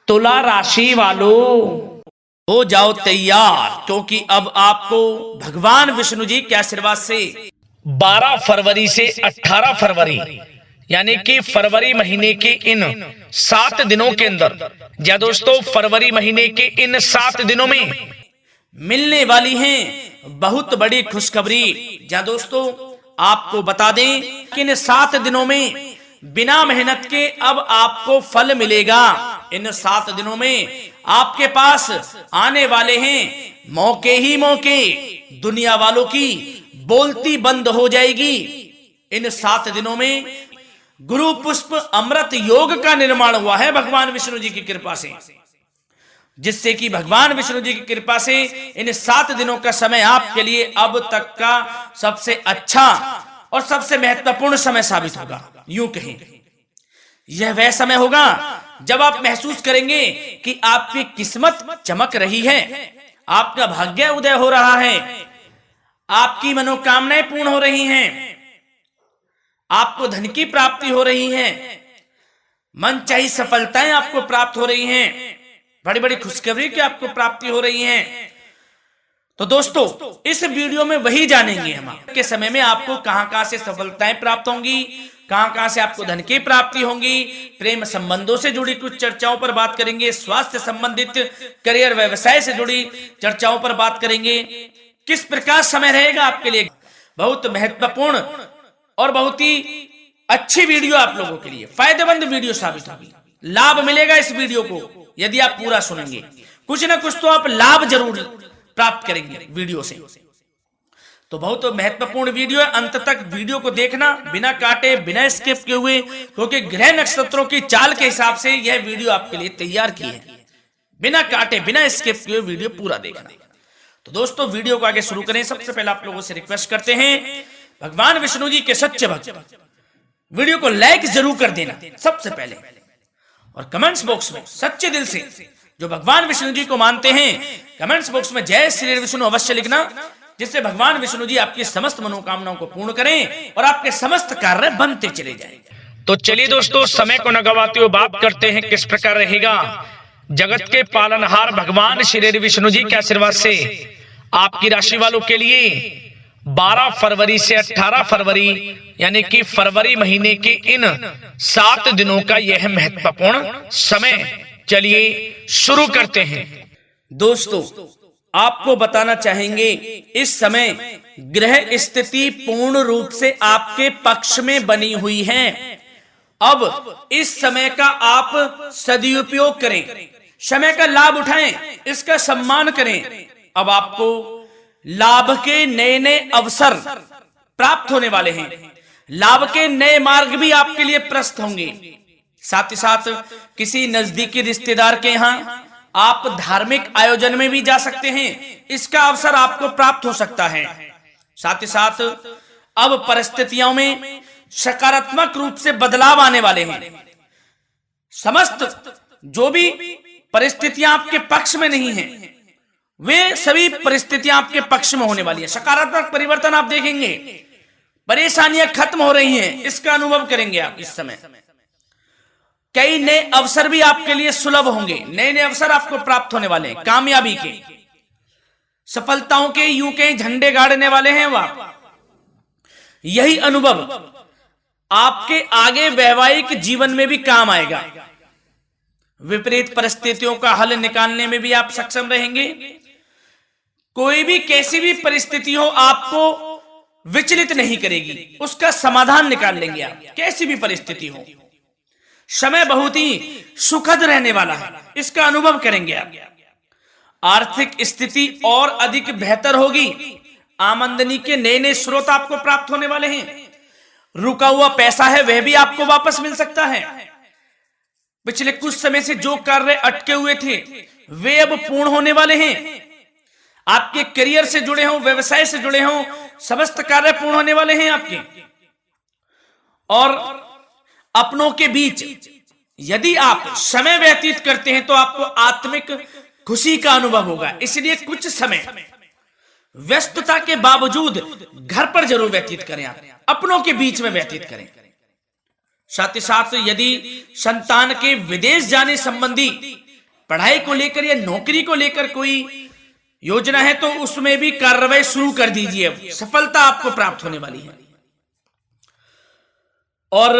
तुला राशि वालों हो जाओ तैयार, क्योंकि अब आपको भगवान विष्णु जी के आशीर्वाद से 12 फरवरी से 18 फरवरी यानी कि फरवरी महीने के इन 7 दिनों के अंदर, या दोस्तों फरवरी महीने के इन 7 दिनों में मिलने वाली हैं बहुत बड़ी खुशखबरी। या दोस्तों आपको बता दें कि इन 7 दिनों में बिना मेहनत के अब आपको फल मिलेगा। इन 7 दिनों में आपके पास आने वाले हैं मौके ही मौके, दुनिया वालों की बोलती बंद हो जाएगी। इन 7 दिनों में गुरु पुष्प अमृत योग का निर्माण हुआ है भगवान विष्णु जी की कृपा से, जिससे कि भगवान विष्णु जी की कृपा से इन 7 दिनों का समय आपके लिए अब तक का सबसे अच्छा और सबसे महत्वपूर्ण समय साबित होगा। यूं कहें यह वह समय होगा जब आप महसूस करेंगे कि आपकी किस्मत चमक रही है, आपका भाग्य उदय हो रहा है, आपकी मनोकामनाएं पूर्ण हो रही हैं, आपको धन की प्राप्ति हो रही है, मनचाही सफलताएं आपको प्राप्त हो रही हैं, बड़ी बड़ी खुशखबरी की आपको प्राप्ति हो रही है। तो दोस्तों इस वीडियो में वही जानेंगे हम के समय में आपको कहां से सफलताएं प्राप्त होंगी, कहां से आपको धन की प्राप्ति होंगी, प्रेम संबंधों से जुड़ी कुछ चर्चाओं पर बात करेंगे, स्वास्थ्य संबंधित करियर व्यवसाय से जुड़ी चर्चाओं पर बात करेंगे। किस प्रकार समय रहेगा आपके लिए, बहुत महत्वपूर्ण और बहुत ही अच्छी वीडियो आप लोगों के लिए फायदेमंद वीडियो साबित होगी। लाभ मिलेगा इस वीडियो को यदि आप पूरा सुनेंगे, कुछ ना कुछ तो आप लाभ जरूर प्राप्त करेंगे वीडियो से। तो बहुत महत्वपूर्ण वीडियो है, अंत तक वीडियो को देखना बिना काटे बिना स्किप किए हुए, क्योंकि ग्रह नक्षत्रों की चाल के हिसाब से यह वीडियो आपके लिए तैयार की है। बिना काटे बिना स्किप किए वीडियो पूरा देखना। तो दोस्तों वीडियो को आगे शुरू करें, सबसे पहले आप लोगों से रिक्वेस्ट करते हैं भगवान विष्णु जी के सच्चे भक्त वीडियो को लाइक जरूर कर देना सबसे पहले, और कमेंट्स बॉक्स में सच्चे दिल से जो भगवान विष्णु जी को मानते हैं कमेंट्स बॉक्स में जय श्री विष्णु अवश्य लिखना, जिससे भगवान विष्णु जी आपकी समस्त मनोकामनाओं को पूर्ण करें और आपके समस्त कार्य बनते चले जाएं। तो चलिए दोस्तों समय को न गवाते हुए बात करते हैं किस प्रकार रहेगा जगत के पालनहार भगवान श्री विष्णु जी के आशीर्वाद से आपकी राशि वालों के लिए 12 फरवरी से 18 फरवरी यानी कि फरवरी महीने के इन 7 दिनों का यह महत्वपूर्ण समय। चलिए शुरू करते हैं। दोस्तों आपको बताना चाहेंगे इस समय ग्रह स्थिति पूर्ण रूप से आपके पक्ष में बनी हुई है। अब इस समय का आप सदुपयोग करें, समय का लाभ उठाएं, इसका सम्मान करें। अब आपको लाभ के नए नए अवसर प्राप्त होने वाले हैं, लाभ के नए मार्ग भी आपके लिए प्रशस्त होंगे। साथ ही साथ किसी नजदीकी रिश्तेदार के यहाँ आप धार्मिक आयोजन में भी जा सकते हैं, इसका अवसर आपको प्राप्त हो सकता है। साथ ही साथ अब परिस्थितियों में सकारात्मक रूप से बदलाव आने वाले हैं। समस्त जो भी परिस्थितियां आपके पक्ष में नहीं हैं, वे सभी परिस्थितियां आपके पक्ष में होने वाली है। सकारात्मक परिवर्तन आप देखेंगे, परेशानियां खत्म हो रही हैं, इसका अनुभव करेंगे आप इस समय। कई नए अवसर भी आपके लिए सुलभ होंगे, नए नए अवसर आपको प्राप्त होने वाले हैं, कामयाबी के, सफलताओं के, यूं के झंडे गाड़ने वाले हैं वह। यही अनुभव आपके आगे वैवाहिक जीवन में भी काम आएगा। विपरीत परिस्थितियों का हल निकालने में भी आप सक्षम रहेंगे। कोई भी कैसी भी परिस्थिति हो आपको विचलित नहीं करेगी, उसका समाधान निकाल लेंगे आप, कैसी भी परिस्थिति हो। समय बहुत ही सुखद रहने वाला है, इसका अनुभव करेंगे आप। आर्थिक स्थिति और अधिक बेहतर होगी, आमदनी के नए नए स्रोत आपको प्राप्त होने वाले हैं। रुका हुआ पैसा है वह भी आपको वापस मिल सकता है। पिछले कुछ समय से जो कार्य अटके हुए थे वे अब पूर्ण होने वाले हैं। आपके करियर से जुड़े हों, व्यवसाय से जुड़े हों, समस्त कार्य पूर्ण होने वाले हैं आपके। और अपनों के बीच यदि आप समय व्यतीत करते हैं तो आपको आत्मिक खुशी का अनुभव होगा। इसलिए कुछ समय व्यस्तता के बावजूद घर पर जरूर व्यतीत करें, आप अपनों के बीच में व्यतीत करें। साथ ही साथ यदि संतान के विदेश जाने संबंधी पढ़ाई को लेकर या नौकरी को लेकर कोई योजना है तो उसमें भी कार्रवाई शुरू कर दीजिए, अब सफलता आपको प्राप्त होने वाली है। और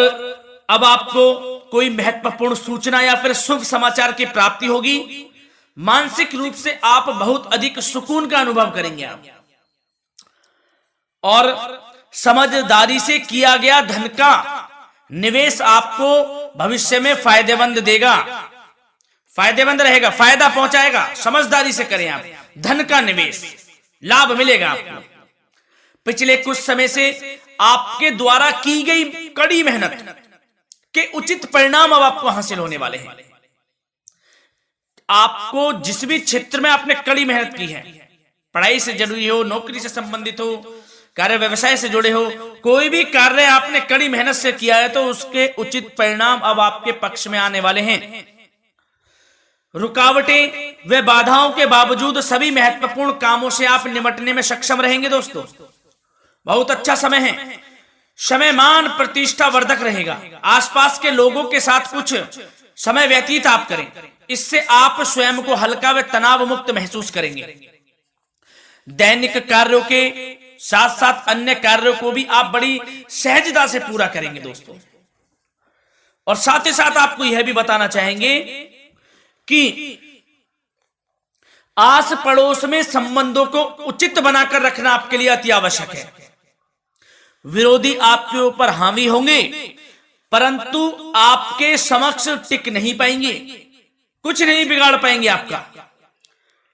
अब आपको कोई महत्वपूर्ण सूचना या फिर शुभ समाचार की प्राप्ति होगी। मानसिक रूप से आप बहुत अधिक सुकून का अनुभव करेंगे आप, और समझदारी से किया गया धन का निवेश आपको भविष्य में फायदेमंद देगा, फायदेमंद रहेगा, फायदा पहुंचाएगा। समझदारी से करें आप, धन का निवेश, लाभ मिलेगा आपको। पिछले कुछ समय से आपके द्वारा की गई कड़ी मेहनत के उचित परिणाम अब आपको हासिल होने वाले हैं। आपको जिस भी क्षेत्र में आपने कड़ी मेहनत की है, पढ़ाई से जुड़ी हो, नौकरी से संबंधित हो, कार्य व्यवसाय से जुड़े हो, कोई भी कार्य आपने कड़ी मेहनत से किया है तो उसके उचित परिणाम अब आपके पक्ष में आने वाले हैं। रुकावटें व बाधाओं के बावजूद सभी महत्वपूर्ण कामों से आप निपटने में सक्षम रहेंगे। दोस्तों बहुत अच्छा समय है, समय मान प्रतिष्ठा वर्धक रहेगा। आसपास के लोगों के साथ कुछ समय व्यतीत आप करें, इससे आप स्वयं को हल्का व तनाव मुक्त महसूस करेंगे। दैनिक कार्यों के साथ साथ अन्य कार्यों को भी आप बड़ी सहजता से पूरा करेंगे दोस्तों। और साथ ही साथ आपको यह भी बताना चाहेंगे कि आस पड़ोस में संबंधों को उचित बनाकर रखना आपके लिए अति आवश्यक है। विरोधी आपके ऊपर हावी होंगे परंतु आपके समक्ष टिक नहीं पाएंगे, कुछ नहीं बिगाड़ पाएंगे आपका।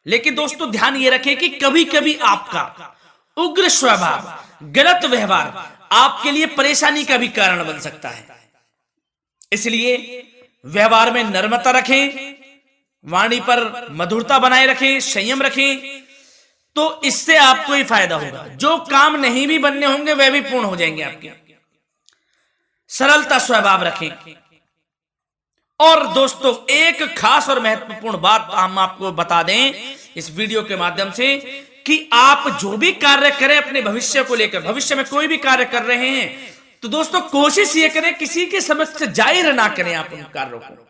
लेकिन दोस्तों ध्यान ये रखें कि कभी कभी आपका उग्र स्वभाव, गलत व्यवहार आपके लिए परेशानी का भी कारण बन सकता है। इसलिए व्यवहार में नम्रता रखें, वाणी पर मधुरता बनाए रखें, संयम रखें, तो इससे आपको ही फायदा होगा। जो काम नहीं भी बनने होंगे वह भी पूर्ण हो जाएंगे आपके। सरलता स्वभाव रखें। और दोस्तों एक खास और महत्वपूर्ण बात हम आपको बता दें इस वीडियो के माध्यम से कि आप जो भी कार्य करें अपने भविष्य को लेकर, भविष्य में कोई भी कार्य कर रहे हैं तो दोस्तों कोशिश ये करें किसी के समक्ष जाहिर ना करें आप उन कार्यों को।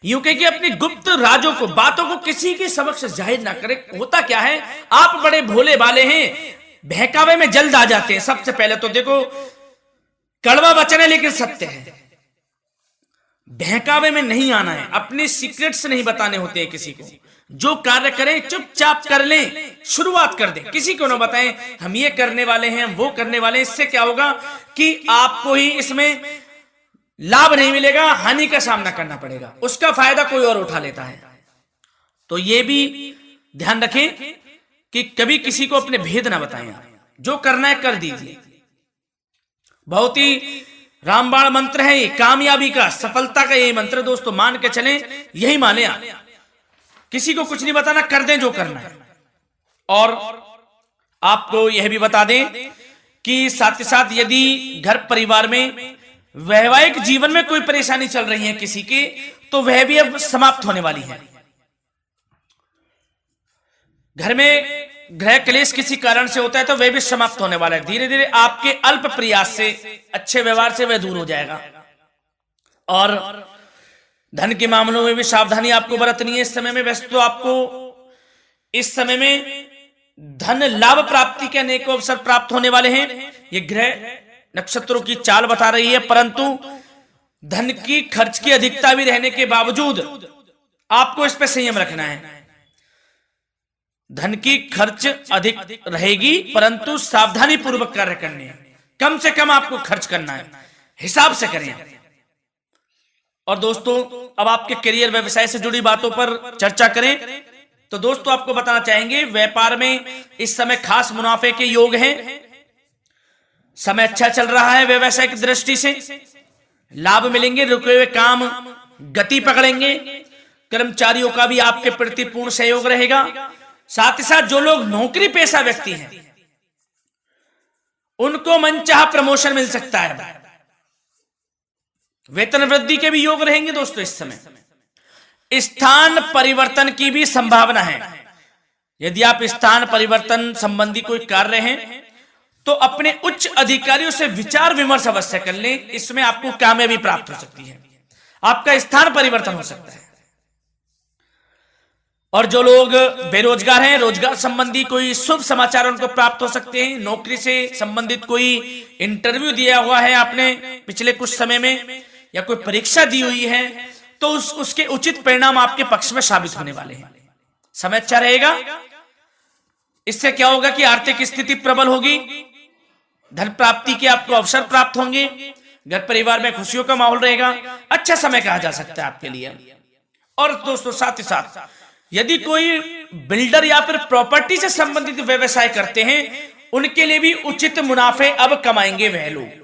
यूं कह कि अपनी गुप्त राजों को, बातों को किसी के समक्ष जाहिर ना करें। होता क्या है, आप बड़े भोले भाले हैं, बहकावे में जल्द आ जाते हैं। सबसे पहले तो देखो कड़वा वचन है लेकिन सत्य है, बहकावे में नहीं आना है, अपने सीक्रेट्स नहीं बताने होते हैं किसी को। जो कार्य करें चुपचाप कर लें, शुरुआत कर दें, किसी को ना बताएं हम ये करने वाले हैं, वो करने वाले हैं। इससे क्या होगा कि आपको ही इसमें लाभ नहीं मिलेगा, हानि का सामना करना पड़ेगा, उसका फायदा कोई और उठा लेता है। तो ये भी ध्यान रखें कि कभी किसी को अपने भेद ना बताएं, जो करना है कर दीजिए। बहुत ही रामबाण मंत्र है ये, कामयाबी का, सफलता का यही मंत्र दोस्तों, मान के चलें, यही माने आप। किसी को कुछ नहीं बताना, कर दें जो करना है। और आपको यह भी बता दें कि साथ ही साथ यदि घर परिवार में वैवाहिक जीवन में कोई परेशानी चल रही है किसी की, तो वह भी अब समाप्त होने वाली है। घर में गृह क्लेश किसी कारण से होता है तो वह भी समाप्त होने वाला है। धीरे धीरे आपके अल्प प्रयास से, अच्छे व्यवहार से वह दूर हो जाएगा। और धन के मामलों में भी सावधानी आपको बरतनी है इस समय में। वैसे तो आपको इस समय में धन लाभ प्राप्ति के अनेक अवसर प्राप्त होने वाले हैं, ये ग्रह नक्षत्रों की चाल बता रही है। परंतु धन की खर्च की अधिकता भी रहने के बावजूद आपको इस पर संयम रखना है। धन की खर्च अधिक रहेगी परंतु सावधानी पूर्वक कार्य करने हैं, कम से कम आपको खर्च करना है, हिसाब से करें। और दोस्तों अब आपके करियर व्यवसाय से जुड़ी बातों पर चर्चा करें तो दोस्तों आपको बताना चाहेंगे व्यापार में इस समय खास मुनाफे के योग हैं। समय अच्छा चल रहा है, व्यवसाय की दृष्टि से लाभ मिलेंगे, रुके हुए काम गति पकड़ेंगे, कर्मचारियों का भी आपके प्रति पूर्ण सहयोग रहेगा। साथ ही साथ जो लोग नौकरी पेशा व्यक्ति हैं उनको मनचाहा प्रमोशन मिल सकता है, वेतन वृद्धि के भी योग रहेंगे दोस्तों इस समय। स्थान परिवर्तन की भी संभावना है। यदि आप स्थान परिवर्तन संबंधी कोई कार्य हैं तो अपने उच्च अधिकारियों से विचार विमर्श अवश्य कर लें, इसमें आपको कामयाबी प्राप्त हो सकती है, आपका स्थान परिवर्तन हो सकता है। और जो लोग बेरोजगार हैं, रोजगार संबंधी कोई शुभ समाचार उनको प्राप्त हो सकते हैं। नौकरी से संबंधित कोई इंटरव्यू दिया हुआ है आपने पिछले कुछ समय में, या कोई परीक्षा दी हुई है, तो उसके उचित परिणाम आपके पक्ष में साबित होने वाले हैं। समय अच्छा रहेगा। इससे क्या होगा कि आर्थिक स्थिति प्रबल होगी, धन प्राप्ति के आपको अवसर प्राप्त होंगे, घर परिवार में खुशियों का माहौल रहेगा। अच्छा समय कहा जा सकता है आपके लिए। और दोस्तों साथ ही साथ यदि कोई बिल्डर या फिर प्रॉपर्टी से संबंधित व्यवसाय करते हैं, उनके लिए भी उचित मुनाफे अब कमाएंगे वह लोग।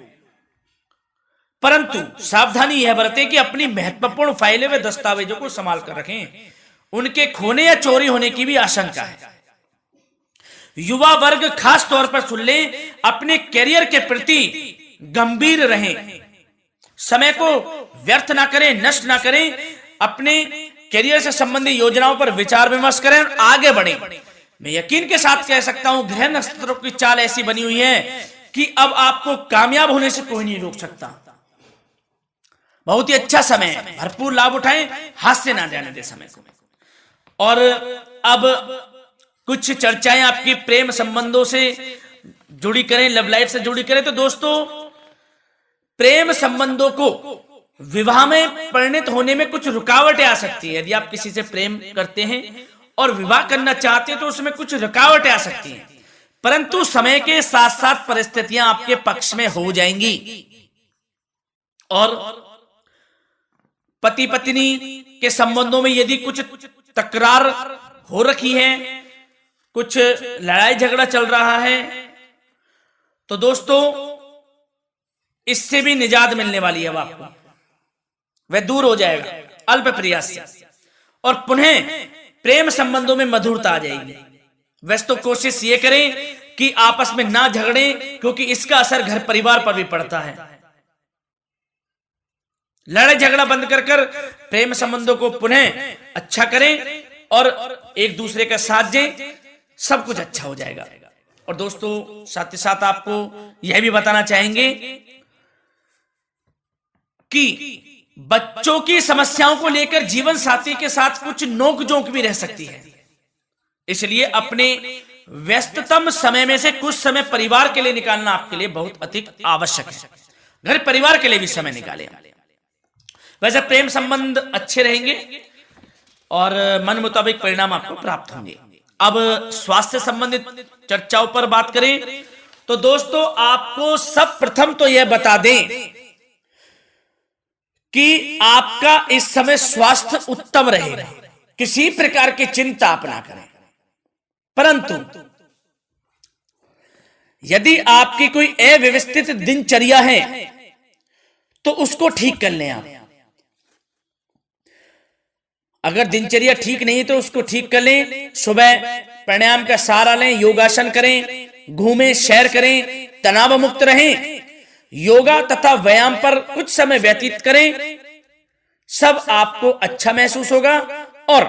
परंतु सावधानी यह बरतें कि अपनी महत्वपूर्ण फाइलें व दस्तावेजों को संभाल कर रखें। उनके खोने या चोरी होने की भी आशंका है। युवा वर्ग खास तौर पर सुन लें, अपने करियर के प्रति गंभीर रहें। समय को व्यर्थ ना करें, नष्ट ना करें। अपने करियर से संबंधित योजनाओं पर विचार विमर्श करें और आगे बढ़ें। मैं यकीन के साथ कह सकता हूं, ग्रह नक्षत्रों की चाल ऐसी बनी हुई है कि अब आपको कामयाब होने से कोई नहीं रोक सकता। बहुत ही अच्छा समय है, भरपूर लाभ उठाएं, हाथ से ना जाने दे समय को। और अब कुछ चर्चाएं आपकी प्रेम संबंधों से जुड़ी करें, लव लाइफ से जुड़ी करें। तो दोस्तों, प्रेम संबंधों को विवाह में परिणत होने में कुछ रुकावटें आ सकती है। यदि आप किसी से प्रेम करते हैं और विवाह करना चाहते हैं तो उसमें कुछ रुकावटें आ सकती हैं, परंतु समय के साथ साथ परिस्थितियां आपके पक्ष में हो जाएंगी। और पति पत्नी के संबंधों में यदि कुछ तकरार हो रखी है, कुछ लड़ाई झगड़ा चल रहा है, तो दोस्तों इससे भी निजात मिलने वाली है। अब आपको वह दूर हो जाएगा अल्प प्रयास से, और पुनः प्रेम संबंधों में मधुरता आ जाएगी। वैसे तो कोशिश ये करें कि आपस में ना झगड़े, क्योंकि इसका असर घर परिवार पर भी पड़ता है। लड़ाई झगड़ा बंद कर प्रेम संबंधों को पुनः अच्छा करें और एक दूसरे का साथ दें, सब कुछ अच्छा हो जाएगा। और दोस्तों साथ ही साथ आपको यह भी बताना चाहेंगे कि बच्चों की समस्याओं को लेकर जीवन साथी के साथ कुछ नोकझोंक भी रह सकती है। इसलिए अपने व्यस्ततम समय में से कुछ समय परिवार के लिए निकालना आपके लिए बहुत अधिक आवश्यक है। घर परिवार के लिए भी समय निकालें। वैसे प्रेम संबंध अच्छे रहेंगे और मन मुताबिक परिणाम आपको प्राप्त होंगे। अब स्वास्थ्य संबंधित चर्चाओं पर बात करें तो दोस्तों, आपको सब प्रथम तो यह बता दें कि आपका इस समय स्वास्थ्य उत्तम रहेगा। किसी प्रकार की चिंता आप ना करें। परंतु यदि आपकी कोई अव्यवस्थित दिनचर्या है तो उसको ठीक कर लें आप। अगर दिनचर्या ठीक नहीं तो उसको ठीक कर लें। सुबह प्राणायाम का सहारा लें, योगासन करें, घूमें, सैर करें, तनाव मुक्त रहें, योगा तथा व्यायाम पर कुछ समय व्यतीत करें। सब आपको अच्छा महसूस होगा और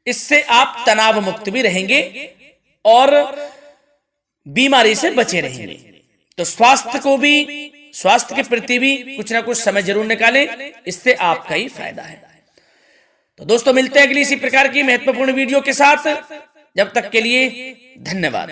इससे आप तनाव मुक्त भी रहेंगे और बीमारी से बचे रहेंगे। तो स्वास्थ्य के प्रति भी कुछ ना कुछ समय जरूर निकालें, इससे आपका ही फायदा है। तो दोस्तों मिलते हैं अगली इसी प्रकार की महत्वपूर्ण वीडियो के साथ। जब तक के लिए धन्यवाद।